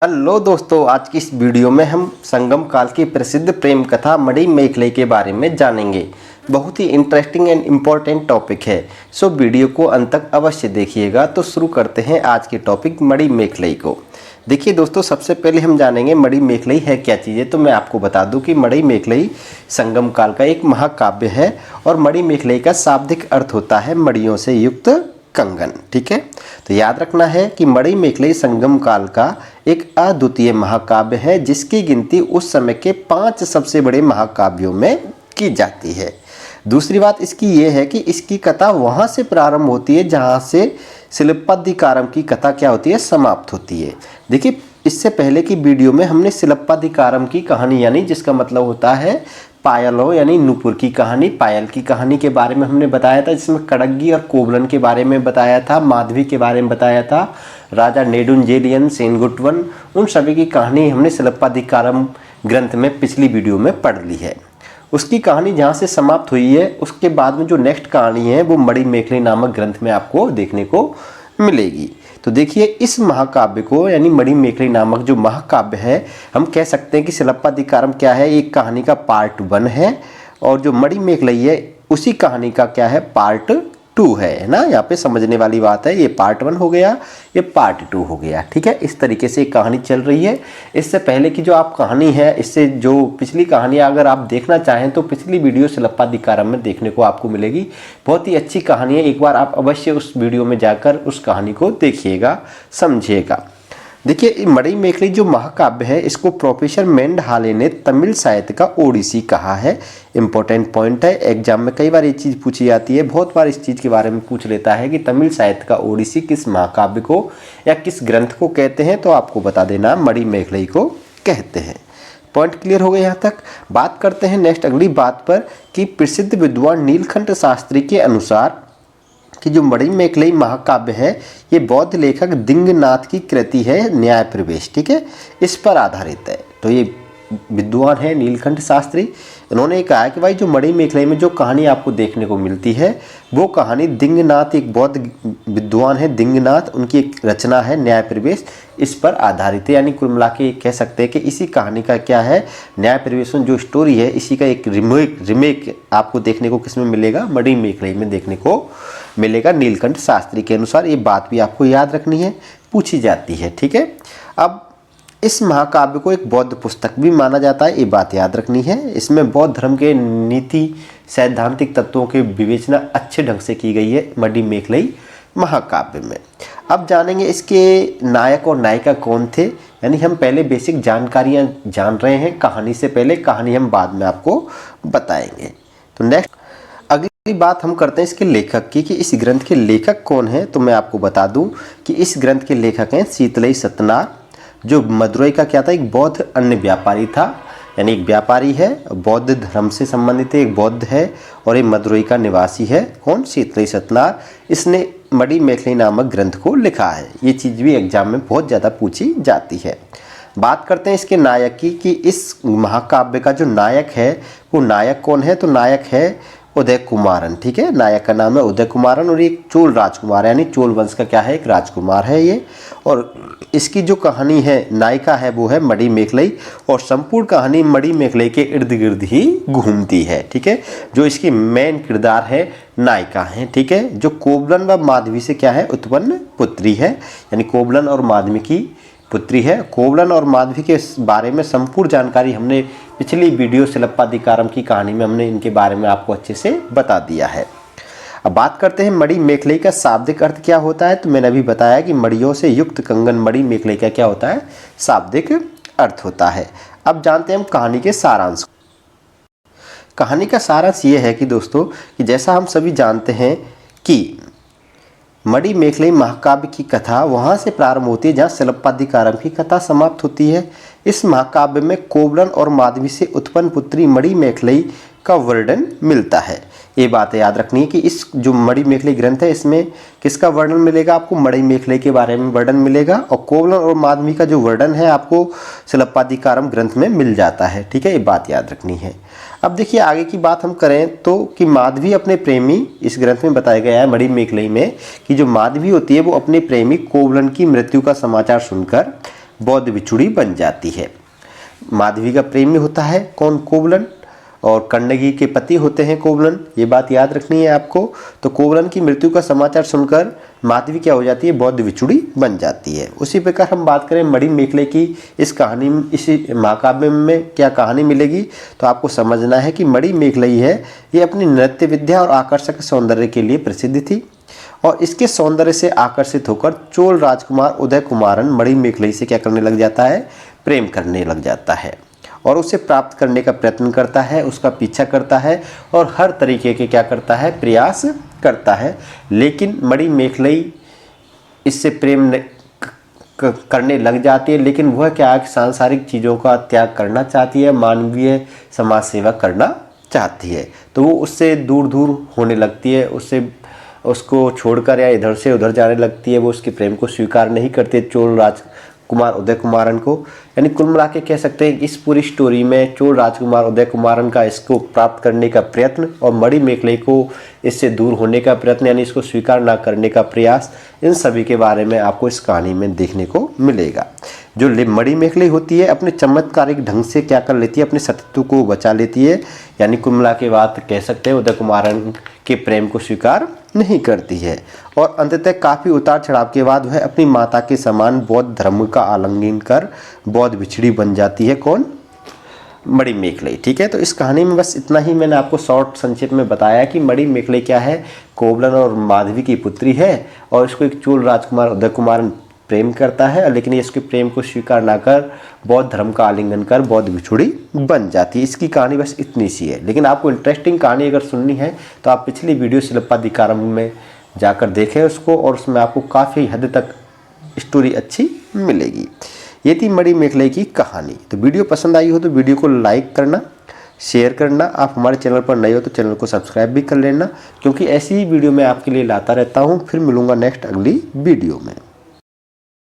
Hello दोस्तों, आज की इस वीडियो में हम संगम काल की प्रसिद्ध प्रेम कथा मणिमेखलाई के बारे में जानेंगे। बहुत ही इंटरेस्टिंग एंड इम्पोर्टेंट टॉपिक है, सो वीडियो को अंत तक अवश्य देखिएगा। तो शुरू करते हैं आज के टॉपिक मणिमेखलाई को। देखिए दोस्तों, सबसे पहले हम जानेंगे मणिमेखलाई है क्या चीज़ है। तो मैं आपको बता दूं कि मणिमेखलाई संगम काल का एक महाकाव्य है और मणिमेखलाई का शाब्दिक अर्थ होता है मणियों से युक्त कंगन। ठीक है, तो याद रखना है कि मणिमेखलाई संगम काल का एक अद्वितीय महाकाव्य है जिसकी गिनती उस समय के 5 सबसे बड़े महाकाव्यों में की जाती है। दूसरी बात इसकी ये है कि इसकी कथा वहाँ से प्रारंभ होती है जहाँ से शिलप्पाधिकारम की कथा क्या होती है, समाप्त होती है। देखिए, इससे पहले की वीडियो में हमने शिलप्पाधिकारम की कहानी यानी जिसका मतलब होता है पायलो यानी नूपुर की कहानी, पायल की कहानी के बारे में हमने बताया था, जिसमें कड़ग्गी और कोवलन के बारे में बताया था, माधवी के बारे में बताया था, राजा नेडुंजेलियन, सेनगुट्टवन, उन सभी की कहानी हमने शिलप्पाधिकारम ग्रंथ में पिछली वीडियो में पढ़ ली है। उसकी कहानी जहाँ से समाप्त हुई है उसके बाद में जो नेक्स्ट कहानी है वो मणिमेखलाई नामक ग्रंथ में आपको देखने को मिलेगी। तो देखिए, इस महाकाव्य को यानी मणिमेखलाई नामक जो महाकाव्य है, हम कह सकते हैं कि शिलप्पाधिकारम क्या है, एक कहानी का पार्ट 1 है और जो मणिमेखलाई है उसी कहानी का क्या है, पार्ट 2 है ना। यहाँ पे समझने वाली बात है, ये पार्ट 1 हो गया, ये पार्ट 2 हो गया। ठीक है, इस तरीके से कहानी चल रही है। इससे पहले की जो आप कहानी है, इससे जो पिछली कहानी अगर आप देखना चाहें तो पिछली वीडियो शिलप्पाधिकारम में देखने को आपको मिलेगी। बहुत ही अच्छी कहानी है, एक बार आप अवश्य उस वीडियो में जाकर उस कहानी को देखिएगा, समझिएगा। देखिए, मणिमेखलाई जो महाकाव्य है इसको प्रोफेसर मेंढहाले ने तमिल साहित्य का ओडिसी कहा है। इंपॉर्टेंट पॉइंट है, एग्जाम में कई बार ये चीज़ पूछी जाती है, बहुत बार इस चीज़ के बारे में पूछ लेता है कि तमिल साहित्य का ओडिसी किस महाकाव्य को या किस ग्रंथ को कहते हैं, तो आपको बता देना मणिमेखलाई को कहते हैं। पॉइंट क्लियर हो गए यहाँ तक। बात करते हैं नेक्स्ट अगली बात पर कि प्रसिद्ध विद्वान नीलकंठ शास्त्री के अनुसार कि जो मणिमेखलाई महाकाव्य है ये बौद्ध लेखक दिंगनाथ की कृति है, न्याय प्रवेश। ठीक है, इस पर आधारित है। तो ये विद्वान है नीलकंठ शास्त्री, इन्होंने कहा कि भाई जो मणिमेखलाई में जो कहानी आपको देखने को मिलती है वो कहानी दिंगनाथ, एक बौद्ध विद्वान है दिंगनाथ, उनकी एक रचना है न्याय प्रवेश, इस पर आधारित है। यानी कुल मिला के कह सकते हैं कि इसी कहानी का क्या है, न्याय प्रवेश में जो स्टोरी है इसी का एक रिमेक आपको देखने को किसमें मिलेगा, मणिमेखलाई में देखने को मिलेगा नीलकंठ शास्त्री के अनुसार। ये बात भी आपको याद रखनी है, पूछी जाती है। ठीक है, अब इस महाकाव्य को एक बौद्ध पुस्तक भी माना जाता है, ये बात याद रखनी है। इसमें बौद्ध धर्म के नीति सैद्धांतिक तत्वों की विवेचना अच्छे ढंग से की गई है मणिमेखलाई महाकाव्य में। अब जानेंगे इसके नायक और नायिका कौन थे। यानी हम पहले बेसिक जानकारियां जान रहे हैं कहानी से पहले, कहानी हम बाद में आपको बताएंगे। तो नेक्स्ट अगली बात हम करते हैं इसके लेखक की कि इस ग्रंथ के लेखक कौन है। तो मैं आपको बता दूं कि इस ग्रंथ के लेखक हैं शीतलई सतनार, जो मदुरई का क्या था, एक बौद्ध अन्य व्यापारी था। यानी एक व्यापारी है, बौद्ध धर्म से संबंधित है, एक बौद्ध है और एक मदुरई का निवासी है। कौन, शीतलई सतनार। इसने मणिमेखलाई नामक ग्रंथ को लिखा है। ये चीज़ भी एग्जाम में बहुत ज़्यादा पूछी जाती है। बात करते हैं इसके नायक की कि इस महाकाव्य का जो नायक है वो नायक कौन है। तो नायक है उदय कुमारन। ठीक है, नायक का नाम है उदय कुमारन और एक चोल राजकुमार है, यानी चोल वंश का क्या है, एक राजकुमार है ये। और इसकी जो कहानी है, नायिका है, वो है मणिमेखलाई और संपूर्ण कहानी मणिमेखलाई के इर्द गिर्द ही घूमती है। ठीक है, जो इसकी मेन किरदार है नायिका है। ठीक है, जो कोवलन व माधवी से क्या है, उत्पन्न पुत्री है, यानी कोवलन और माधवी की पुत्री है। कोवलन और माधवी के बारे में संपूर्ण जानकारी हमने पिछली वीडियो शिलप्पाधिकारम की कहानी में हमने इनके बारे में आपको अच्छे से बता दिया है। अब बात करते हैं मणिमेखलाई का शाब्दिक अर्थ क्या होता है। तो मैंने अभी बताया कि मणियों से युक्त कंगन मणिमेखलाई का क्या होता है, शाब्दिक अर्थ होता है। अब जानते हैं हम कहानी के सारांश। कहानी का सारांश ये है कि दोस्तों कि जैसा हम सभी जानते हैं कि मणिमेखलाई महाकाव्य की कथा वहाँ से प्रारंभ होती है जहाँ शिलप्पाधिकारम की कथा समाप्त होती है। इस महाकाव्य में कोवलन और माधवी से उत्पन्न पुत्री मणिमेखलाई का वर्णन मिलता है। ये बात याद रखनी है कि इस जो मणिमेखलाई ग्रंथ है इसमें किसका वर्णन मिलेगा आपको, मणिमेखलाई के बारे में वर्णन मिलेगा और कोवलन और माधवी का जो वर्णन है आपको शिलप्पाधिकारम ग्रंथ में मिल जाता है। ठीक है, ये बात याद रखनी है। अब देखिए आगे की बात हम करें तो कि माधवी अपने प्रेमी, इस ग्रंथ में बताया गया है मणिमेखलाई में कि जो माधवी होती है वो अपने प्रेमी कोवलन की मृत्यु का समाचार सुनकर बौद्ध बिछुड़ी बन जाती है। माधवी का प्रेमी होता है कौन? कोवलन। और कण्णगी के पति होते हैं कोवलन, ये बात याद रखनी है आपको। तो कोवलन की मृत्यु का समाचार सुनकर माधवी क्या हो जाती है? बौद्ध बिछुड़ी बन जाती है। उसी प्रकार हम बात करें मणि मेखले की, इस कहानी में, इसी महाकाव्य में क्या कहानी मिलेगी, तो आपको समझना है कि मणि मेखलाई है ये अपनी नृत्य विद्या और आकर्षक सौंदर्य के लिए प्रसिद्ध थी और इसके सौंदर्य से आकर्षित होकर चोल राजकुमार उदय कुमारन मणि मेखलाई से क्या करने लग जाता है? प्रेम करने लग जाता है और उसे प्राप्त करने का प्रयत्न करता है, उसका पीछा करता है और हर तरीके के क्या करता है? प्रयास करता है। लेकिन मणि मेखलाई इससे प्रेम करने लग जाती है, लेकिन वह क्या है? सांसारिक चीज़ों का त्याग करना चाहती है, मानवीय समाज सेवा करना चाहती है। तो वो उससे दूर दूर होने लगती है, उसको छोड़कर या इधर से उधर जाने लगती है। वो उसके प्रेम को स्वीकार नहीं करते चोल राजकुमार उदय कुमारन को। यानी कुल मिला के कह सकते हैं इस पूरी स्टोरी में चोल राजकुमार उदय कुमारन का इसको प्राप्त करने का प्रयत्न और मणि मेखलाई को इससे दूर होने का प्रयत्न, यानी इसको स्वीकार ना करने का प्रयास, इन सभी के बारे में आपको इस कहानी में देखने को मिलेगा। जो मणि मेखलाई होती है अपने चमत्कारिक ढंग से क्या कर लेती है? अपने सतीत्व को बचा लेती है। यानी कुल मिला के बात कह सकते हैं उदय कुमारन के प्रेम को स्वीकार नहीं करती है और अंततः काफ़ी उतार चढ़ाव के बाद वह अपनी माता के समान बौद्ध धर्म का आलिंगन कर बौद्ध बिछड़ी बन जाती है। कौन? मणि मेखलाई। ठीक है, तो इस कहानी में बस इतना ही मैंने आपको शॉर्ट संक्षेप में बताया कि मणि मेखलाई क्या है? कोवलन और माधवी की पुत्री है और इसको एक चोल राजकुमार उदय कुमारन प्रेम करता है, लेकिन ये इसके प्रेम को स्वीकार ना कर बौद्ध धर्म का आलिंगन कर बौद्ध बिछुड़ी बन जाती है। इसकी कहानी बस इतनी सी है। लेकिन आपको इंटरेस्टिंग कहानी अगर सुननी है तो आप पिछली वीडियो शिल्पाधिकारम में जाकर देखें उसको, और उसमें आपको काफ़ी हद तक स्टोरी अच्छी मिलेगी। ये थी मणि मेखलाई की कहानी। तो वीडियो पसंद आई हो तो वीडियो को लाइक करना, शेयर करना। आप हमारे चैनल पर नए हो तो चैनल को सब्सक्राइब भी कर लेना, क्योंकि ऐसी ही वीडियो मैं आपके लिए लाता रहता हूँ। फिर मिलूँगा नेक्स्ट अगली वीडियो में।